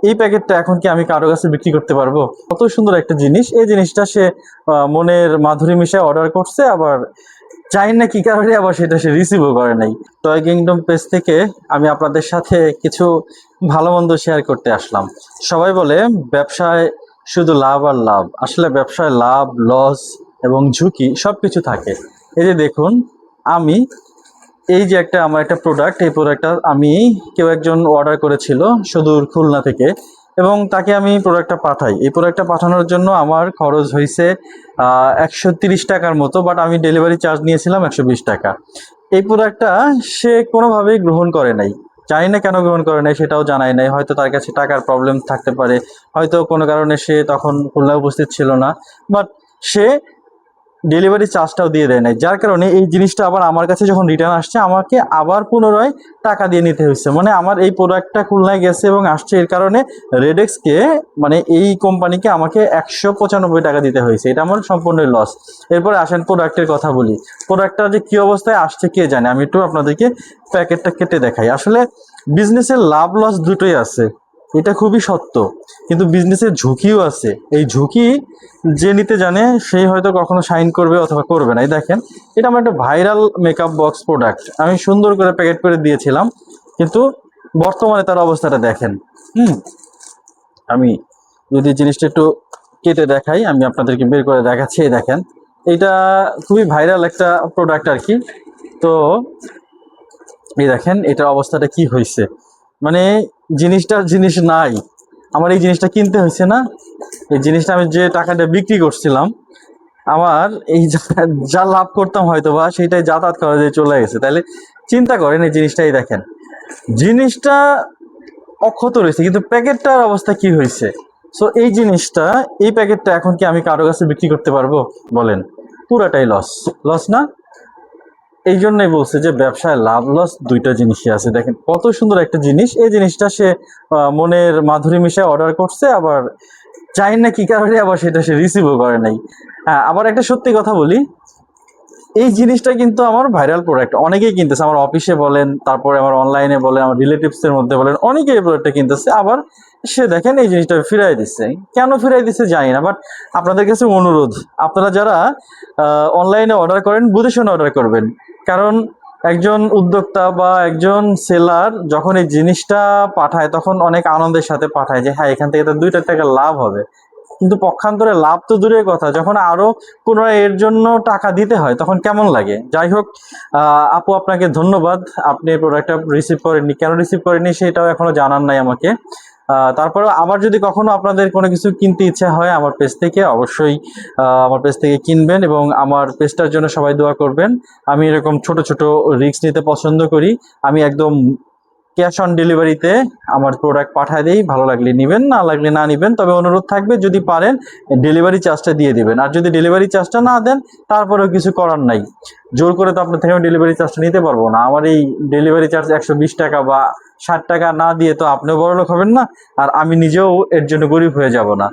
এই প্যাকেটটা এখন কি আমি কারো কাছে বিক্রি করতে পারবো? কত সুন্দর একটা জিনিস। এই জিনিসটা সে মনের মাধুরী মিশায় অর্ডার করছে, আবার চাই না কি কারণে আবার সেটা সে রিসিভও করে নাই। টয় কিংডম পেজ থেকে আমি আপনাদের সাথে কিছু ভালো মন্দ শেয়ার করতে আসলাম। সবাই বলে ব্যবসায় শুধু লাভ আর লাভ, আসলে ব্যবসায় লাভ, লস এবং ঝুঁকি সবকিছু থাকে। এই যে দেখুন, আমি এই যে আমার একটা প্রোডাক্ট, এই প্রোডাক্টটা আমি কেউ একজন অর্ডার করেছিল সুদূর খুলনা থেকে, এবং তাকে আমি প্রোডাক্টটা পাঠাই। এই প্রোডাক্টটা পাঠানোর জন্য আমার খরচ হয়েছে 130 টাকার মতো, বাট আমি ডেলিভারি চার্জ নিয়েছিলাম 120 টাকা। এই প্রোডাক্টটা সে কোনোভাবেই গ্রহণ করে নাই। জানি না কেন গ্রহণ করে নাই, সেটাও জানাই নাই। হয়তো তার কাছে টাকার প্রবলেম থাকতে পারে, হয়তো কোনো কারণে সে তখন খুলনায় উপস্থিত ছিল না, বাট সে ডেলিভারি চার্জটাও দিয়ে দেয় নাই, যার কারণে এই জিনিসটা আবার আমার কাছে যখন রিটার্ন আসছে আমাকে আবার পুনরায় টাকা দিয়ে নিতে হয়েছে। মানে আমার এই প্রোডাক্টটা খুলনায় গেছে এবং আসছে, এর কারণে রেডেক্সকে, মানে এই কোম্পানিকে আমাকে 195 টাকা দিতে হয়েছে। এটা আমার সম্পূর্ণ লস। এরপরে আসেন প্রোডাক্টের কথা বলি। প্রোডাক্টটা যে কী অবস্থায় আসছে কে জানে। আমি একটু আপনাদেরকে প্যাকেটটা কেটে দেখাই। আসলে বিজনেসের লাভ লস দুটোই আছে, এটা খুবই সত্য, কিন্তু বিজনেসের ঝুঁকিও আছে। এই ঝুঁকি যে নিতে জানে সেই হয়তো কখনো শাইন করবে অথবা করবে না। এই দেখেন, এটা আমার একটা ভাইরাল মেকআপ বক্স প্রোডাক্ট, আমি সুন্দর করে প্যাকেট করে দিয়েছিলাম, কিন্তু বর্তমানে তার অবস্থাটা দেখেন। আমি যদি জিনিসটা একটু কেটে দেখাই, আমি আপনাদেরকে বের করে দেখাচ্ছি। এই দেখেন, এইটা খুবই ভাইরাল একটা প্রোডাক্ট আর কি। তো এই দেখেন এটার অবস্থাটা কি হয়েছে, মানে জিনিসটার জিনিস নাই, আমার এই জিনিসটা কিনতে হয়েছে না। এই জিনিসটা আমি যে টাকাটা বিক্রি করছিলাম, আমার এই যা লাভ করতাম হয়তো বা সেটাই যাতায়াত করা দিয়ে চলে গেছে। তাহলে চিন্তা করেন, এই জিনিসটাই দেখেন, জিনিসটা অক্ষত রয়েছে, কিন্তু প্যাকেটটার অবস্থা কি হয়েছে। সো এই জিনিসটা, এই প্যাকেটটা এখন কি আমি কারো কাছে বিক্রি করতে পারবো বলেন? পুরাটাই লস, লস না? এই জন্যই বলছে যে ব্যবসায় লাভ লস দুইটা জিনিসই আছে। দেখেন কত সুন্দর একটা জিনিস। এই জিনিসটা সে মনের মাধুরী মিশায় অর্ডার করছে, আবার চাই না কি কারণে আবার সেটা সে রিসিভও করে নাই। হ্যাঁ, আবার একটা সত্যি কথা বলি, এই জিনিসটা কিন্তু আমার ভাইরাল প্রোডাক্ট, অনেকেই কিনতেছে। আমার অফিসে বলেন, তারপরে আমার অনলাইনে বলেন, আমার রিলেটিভসের মধ্যে বলেন, অনেকেই এই প্রোডাক্টটা কিনতেছে। আবার সে দেখেন এই জিনিসটা ফিরাই দিচ্ছে। কেন ফিরাই দিচ্ছে জানি না, বাট আপনাদের কাছে অনুরোধ, আপনারা যারা অনলাইনে অর্ডার করেন বুঝে শুনে অর্ডার করবেন। কারণ একজন উদ্যোক্তা বা একজন সেলার যখন এই জিনিসটা পাঠায় তখন অনেক আনন্দের সাথে পাঠায় যে হ্যাঁ, এখান থেকে তো 2 টাকা লাভ হবে। কিন্তু পক্ষান্তরে লাভ তো দূরের কথা, যখন আরো পুনরায় এর জন্য টাকা দিতে হয় তখন কেমন লাগে। যাই হোক, আপু আপনাকে ধন্যবাদ, আপনি এই প্রোডাক্টটা রিসিভ করেননি। কেন রিসিভ করেননি সেটাও এখনো জানান নাই আমাকে। তারপরেও আবার যদি কখনো আপনাদের কোনো কিছু কিনতে ইচ্ছা হয় আমার পেজ থেকে, অবশ্যই আমার পেজ থেকে কিনবেন, এবং আমার পেজটার জন্য সবাই দোয়া করবেন। আমি এরকম ছোট ছোট রিস্ক নিতে পছন্দ করি। আমি একদম ক্যাশ অন ডেলিভারিতে আমার প্রোডাক্ট পাঠিয়ে দিই, ভালো লাগলে নেবেন, না লাগলে না নেবেন। তবে অনুরোধ থাকবে যদি পারেন ডেলিভারি চার্জটা দিয়ে দিবেন। আর যদি ডেলিভারি চার্জটা না দেন তারপরেও কিছু করার নাই, জোর করে তো আপনার থেকে আমি ডেলিভারি চার্জটা নিতে পারবো না। আমার এই ডেলিভারি চার্জ 120 টাকা বা 60 টাকা না দিয়ে তো আপনিও বড়লোক হবেন না, আর আমি নিজেও এর জন্য গরিব হয়ে যাব না।